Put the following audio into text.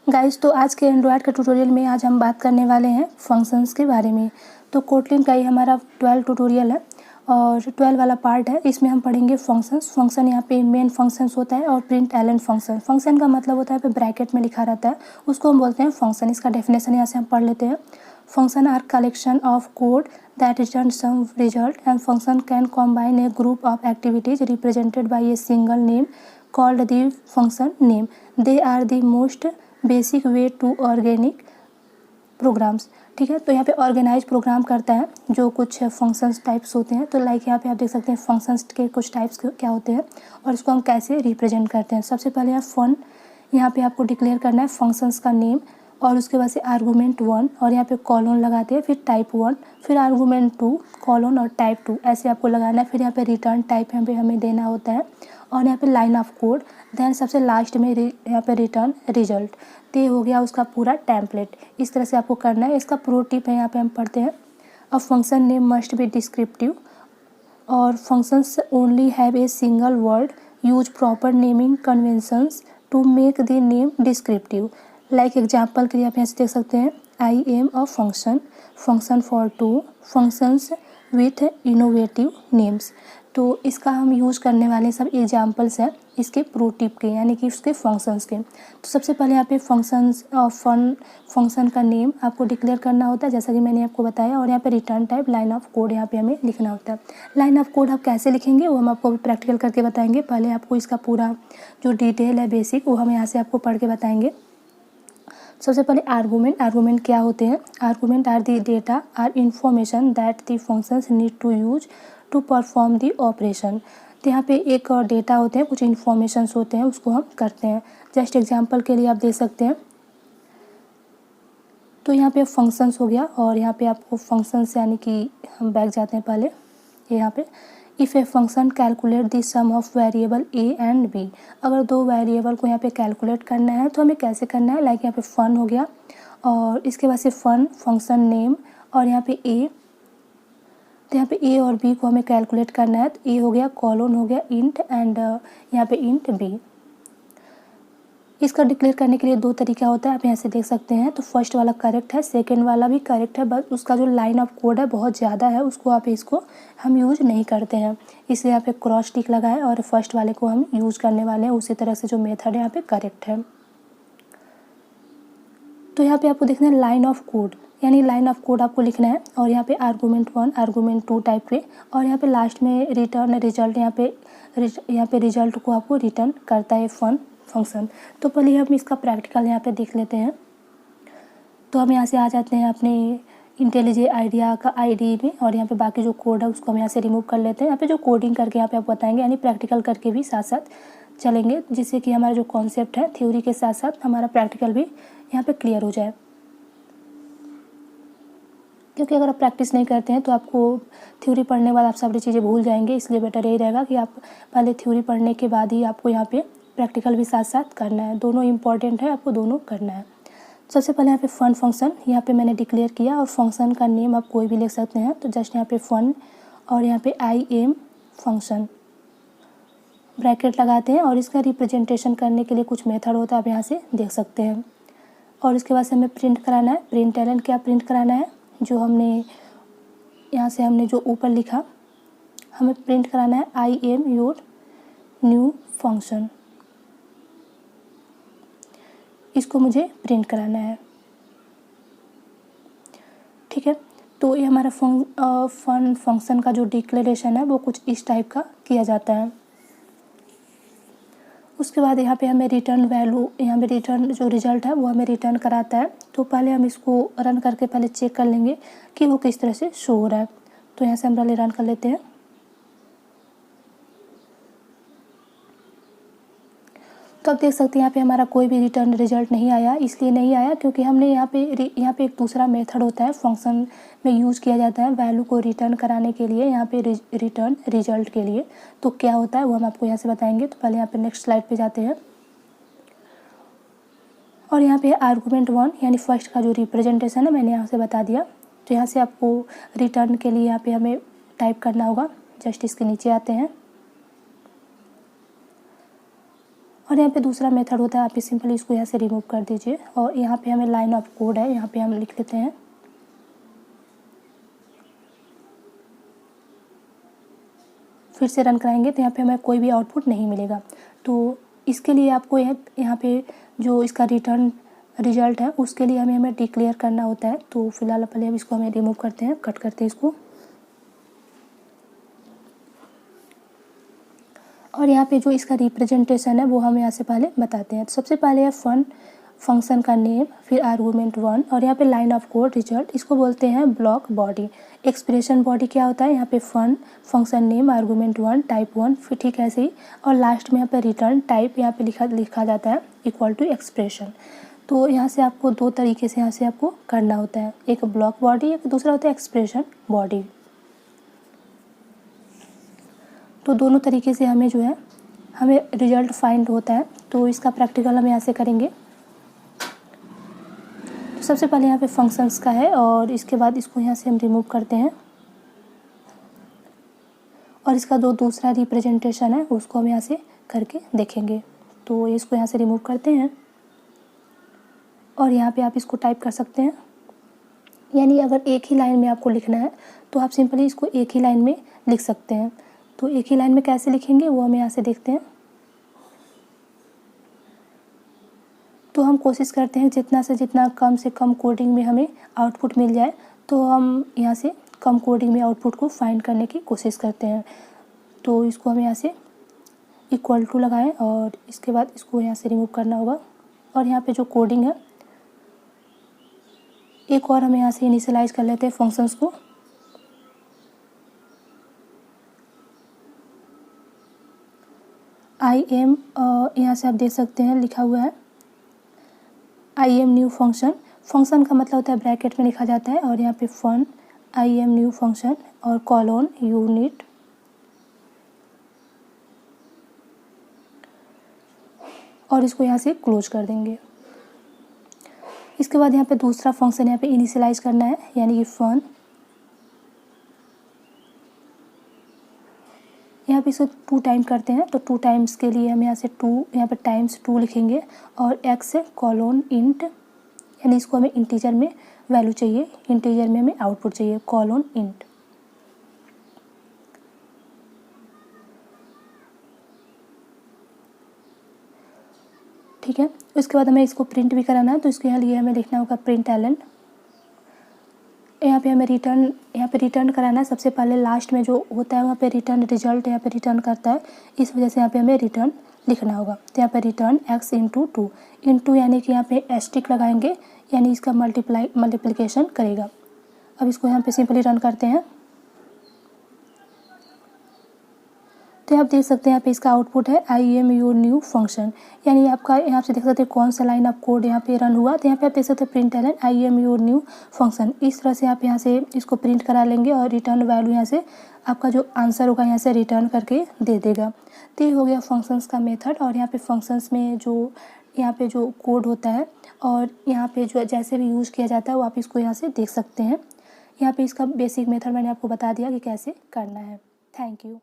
Guys, तो आज के एंड्रॉयड के ट्यूटोरियल में आज हम बात करने वाले हैं फंक्शंस के बारे में। तो कोटलिन का ही हमारा 12 ट्यूटोरियल है और 12 वाला पार्ट है। इसमें हम पढ़ेंगे फंक्शंस। फंक्शन यहाँ पे मेन फंक्शंस होता है और प्रिंट एलन फंक्शन। फंक्शन का मतलब होता है पे ब्रैकेट में लिखा रहता है, उसको हम बोलते हैं फंक्शन। इसका डेफिनेशन यहाँ से हम पढ़ लेते हैं। Function are collection of code that returns some result, and function can combine a group of activities represented by a single name called the function name. They are the most basic way to organic programs। ठीक है, तो यहाँ पे organise programme करता है जो कुछ functions types होते हैं। तो लाइक यहाँ पे आप देख सकते हैं फंक्शंस के कुछ टाइप्स क्या होते हैं और इसको हम कैसे रिप्रेजेंट करते हैं। सबसे पहले यहाँ पे आपको डिक्लेयर करना है फंक्शंस का नेम और उसके बाद से आर्गूमेंट 1 और यहाँ पे कॉलन लगाते हैं, फिर टाइप 1, फिर आर्गूमेंट 2 कॉलन और टाइप 2 ऐसे आपको लगाना है। फिर यहाँ पे रिटर्न टाइप यहाँ पे हमें देना होता है और यहाँ पे लाइन ऑफ कोड। देन सबसे लास्ट में यहाँ पे रिटर्न रिजल्ट। तो ये हो गया उसका पूरा टेम्पलेट। इस तरह से आपको करना है। इसका प्रो टिप है, यहाँ पे हम पढ़ते हैं a function name must be descriptive और functions only have a single word, use proper naming conventions to make the name descriptive. Like example के लिए आप यहाँ से देख सकते हैं I am a function, function for two, functions with innovative names. तो इसका हम यूज़ करने वाले सब एग्जाम्पल्स हैं इसके प्रो टिप के, यानी कि उसके फंक्शंस के। तो सबसे पहले यहाँ पे फंक्शन का नेम आपको डिक्लेयर करना होता है जैसा कि मैंने आपको बताया, और यहाँ पे return type, line of code यहाँ पे हमें लिखना होता है। लाइन ऑफ कोड आप कैसे लिखेंगे वो हम आपको प्रैक्टिकल करके बताएंगे। पहले आपको इसका पूरा जो डिटेल है बेसिक वो हम यहाँ से आपको पढ़ के बताएंगे। सबसे पहले आर्गूमेंट क्या होते हैं। Argument are the data or information that the functions need to use to perform the operation. तो यहाँ पे एक डेटा होते हैं, कुछ इन्फॉर्मेशंस होते हैं, उसको हम करते हैं। जस्ट एग्जांपल के लिए आप देख सकते हैं। तो यहाँ पे फंक्शंस हो गया और यहाँ पे आपको फंक्शंस यानी कि हम बैक जाते हैं पहले यहाँ पे। If a function calculate the sum of variable a and b. अगर दो वेरिएबल को यहाँ पे कैलकुलेट करना है तो हमें कैसे करना है। लाइक यहाँ पे फन हो गया और इसके बाद से फन फंक्शन नेम और यहाँ पे ए। तो यहाँ पे ए और बी को हमें कैलकुलेट करना है। तो ए हो गया, कॉलन हो गया, इंट एंड यहाँ पे इंट बी। इसका डिक्लेयर करने के लिए दो तरीका होता है, आप यहाँ से देख सकते हैं। तो फर्स्ट वाला करेक्ट है, सेकंड वाला भी करेक्ट है, बस उसका जो लाइन ऑफ कोड है बहुत ज़्यादा है, उसको इसको हम यूज नहीं करते हैं, इसलिए यहाँ पे क्रॉस टिक लगा है और फर्स्ट वाले को हम यूज करने वाले हैं। उसी तरह से जो मेथड है यहाँ पे करेक्ट है। तो यहाँ पे आपको देखना है लाइन ऑफ कोड, यानी लाइन ऑफ कोड आपको लिखना है और यहाँ पे आर्गूमेंट 1 आर्गूमेंट 2 टाइप के, और यहाँ पे लास्ट में रिटर्न रिजल्ट। यहाँ पे रिजल्ट को आपको रिटर्न करता है फंक्शन। तो पहले हम इसका प्रैक्टिकल यहाँ पे देख लेते हैं। तो हम यहाँ से आ जाते हैं अपने इंटेलिजे आइडिया का आईडी में और यहाँ पे बाकी जो कोड है उसको हम यहाँ से रिमूव कर लेते हैं। यहाँ पे जो कोडिंग करके यहाँ पे आप बताएंगे, यानी प्रैक्टिकल करके भी साथ साथ चलेंगे, जिससे कि हमारा जो कॉन्सेप्ट है थ्योरी के साथ साथ हमारा प्रैक्टिकल भी यहाँ पे क्लियर हो जाए। क्योंकि अगर आप प्रैक्टिस नहीं करते हैं तो आपको थ्योरी पढ़ने के बाद आप सारी चीज़ें भूल जाएंगे, इसलिए बेटर यही रहेगा कि आप पहले थ्योरी पढ़ने के बाद ही आपको यहाँ पे प्रैक्टिकल भी साथ साथ करना है। दोनों इंपॉर्टेंट है, आपको दोनों करना है। सबसे पहले यहाँ पे फन फंक्शन यहाँ पे मैंने डिक्लेयर किया और फंक्शन का नेम आप कोई भी लिख सकते हैं। तो जस्ट यहाँ पे फन और यहाँ पे आई एम फंक्शन ब्रैकेट लगाते हैं और इसका रिप्रेजेंटेशन करने के लिए कुछ मेथड होता है, आप यहाँ से देख सकते हैं। और इसके बाद से हमें प्रिंट कराना है। प्रिंट एलन क्या प्रिंट कराना है, जो हमने यहाँ से हमने जो ऊपर लिखा हमें प्रिंट कराना है I am your new function, इसको मुझे प्रिंट कराना है। ठीक है, तो ये हमारा फन फंक्शन का जो डिक्लेरेशन है वो कुछ इस टाइप का किया जाता है। उसके बाद यहाँ पे हमें रिटर्न वैल्यू, यहाँ पे रिटर्न जो रिजल्ट है वो हमें रिटर्न कराता है। तो पहले हम इसको रन करके पहले चेक कर लेंगे कि वो किस तरह से शो हो रहा है। तो यहाँ से हम पहले रन कर लेते हैं। तो आप देख सकते हैं यहाँ पे हमारा कोई भी रिटर्न रिजल्ट नहीं आया। इसलिए नहीं आया क्योंकि हमने यहाँ पे एक दूसरा मेथड होता है फंक्शन में यूज़ किया जाता है वैल्यू को रिटर्न कराने के लिए, यहाँ पे रिटर्न रिजल्ट के लिए। तो क्या होता है वो हम आपको यहाँ से बताएंगे। तो पहले यहाँ पे नेक्स्ट स्लाइड पे जाते हैं और यहाँ पे आर्गूमेंट 1 यानी फर्स्ट का जो रिप्रेजेंटेशन है मैंने यहाँ से बता दिया। तो यहाँ से आपको रिटर्न के लिए यहाँ पे हमें टाइप करना होगा। जस्ट इसके नीचे आते हैं और यहाँ पे दूसरा मेथड होता है, आप सिंपली इसको यहाँ से रिमूव कर दीजिए और यहाँ पे हमें लाइन ऑफ कोड है, यहाँ पे हम लिख लेते हैं। फिर से रन कराएंगे तो यहाँ पे हमें कोई भी आउटपुट नहीं मिलेगा। तो इसके लिए आपको यहाँ पे जो इसका रिटर्न रिजल्ट है उसके लिए हमें डिक्लेयर करना होता है। तो फिलहाल पहले हम इसको हमें रिमूव करते हैं, कट करते हैं इसको। और यहाँ पे जो इसका रिप्रेजेंटेशन है वो हम यहाँ से पहले बताते हैं। तो सबसे पहले है फंक्शन का नेम, फिर आर्गूमेंट 1 और यहाँ पे लाइन ऑफ कोड रिजल्ट, इसको बोलते हैं ब्लॉक बॉडी। एक्सप्रेशन बॉडी क्या होता है, यहाँ पे फंक्शन नेम, आर्गूमेंट 1, टाइप 1, फिर ठीक ऐसे ही। और लास्ट में यहाँ पे रिटर्न टाइप यहाँ पे लिखा जाता है इक्वल टू एक्सप्रेशन। तो यहाँ से आपको दो तरीके से यहाँ से आपको करना होता है, एक ब्लॉक बॉडी, एक दूसरा होता है एक्सप्रेशन बॉडी। तो दोनों तरीके से हमें जो है हमें रिजल्ट फाइंड होता है। तो इसका प्रैक्टिकल हम यहाँ से करेंगे। तो सबसे पहले यहाँ पे फंक्शंस का है और इसके बाद इसको यहाँ से हम रिमूव करते हैं और इसका जो दूसरा रिप्रेजेंटेशन है उसको हम यहाँ से करके देखेंगे। तो इसको यहाँ से रिमूव करते हैं और यहाँ पे आप इसको टाइप कर सकते हैं, यानी अगर एक ही लाइन में आपको लिखना है तो आप सिंपली इसको एक ही लाइन में लिख सकते हैं। तो एक ही लाइन में कैसे लिखेंगे वो हम यहाँ से देखते हैं। तो हम कोशिश करते हैं जितना से जितना कम से कम कोडिंग में हमें आउटपुट मिल जाए, तो हम यहाँ से कम कोडिंग में आउटपुट को फाइंड करने की कोशिश करते हैं। तो इसको हम यहाँ से इक्वल टू लगाएं और इसके बाद इसको यहाँ से रिमूव करना होगा। और यहाँ पे जो कोडिंग है एक और हम यहाँ से इनिशियलाइज कर लेते हैं फंक्शंस को। IM यहाँ से आप देख सकते हैं लिखा हुआ है IM न्यू फंक्शन। फंक्शन का मतलब होता है ब्रैकेट में लिखा जाता है और यहाँ पे फन IM न्यू फंक्शन और कॉलोन यूनिट। और इसको यहाँ से क्लोज कर देंगे। इसके बाद यहाँ पे दूसरा फंक्शन यहाँ पे इनिशियलाइज करना है, यानी कि फन। यहाँ पे इसको 2 टाइम करते हैं, तो 2 टाइम्स के लिए हम यहाँ से 2 यहाँ पे टाइम्स 2 लिखेंगे और x कॉलोन इंट, यानी इसको हमें इंटीजर में वैल्यू चाहिए, इंटीजर में हमें आउटपुट चाहिए, कॉलोन इंट। ठीक है। उसके बाद हमें इसको प्रिंट भी कराना है, तो इसके लिए हमें लिखना होगा प्रिंट एलन। यहाँ पे हमें रिटर्न कराना है। सबसे पहले लास्ट में जो होता है वहाँ पे रिटर्न रिजल्ट यहाँ पे रिटर्न करता है, इस वजह से यहाँ पे हमें रिटर्न लिखना होगा। तो यहाँ पे रिटर्न x इंटू 2 इंटू, यानी कि यहाँ पे एस्टिक लगाएंगे, यानी इसका मल्टीप्लिकेशन करेगा। अब इसको यहाँ पे सिंपली रन करते हैं तो आप देख सकते हैं यहाँ पे इसका आउटपुट है IM योर न्यू फंक्शन, यानी आपका यहाँ से देख सकते हैं कौन सा लाइन ऑफ कोड यहाँ पे रन हुआ। तो यहाँ पे आप देख सकते हैं print hello IM your new function. इस तरह से आप यहाँ से इसको प्रिंट करा लेंगे और रिटर्न वैल्यू यहाँ से आपका जो आंसर होगा यहाँ से रिटर्न करके दे देगा। तो ये हो गया फंक्शंस का मेथड। और यहाँ पे फंक्शंस में जो यहाँ पे जो कोड होता है और यहाँ पे जो जैसे भी यूज़ किया जाता है वो आप इसको यहाँ से देख सकते हैं। यहाँ पे इसका बेसिक मेथड मैंने आपको बता दिया कि कैसे करना है। Thank you.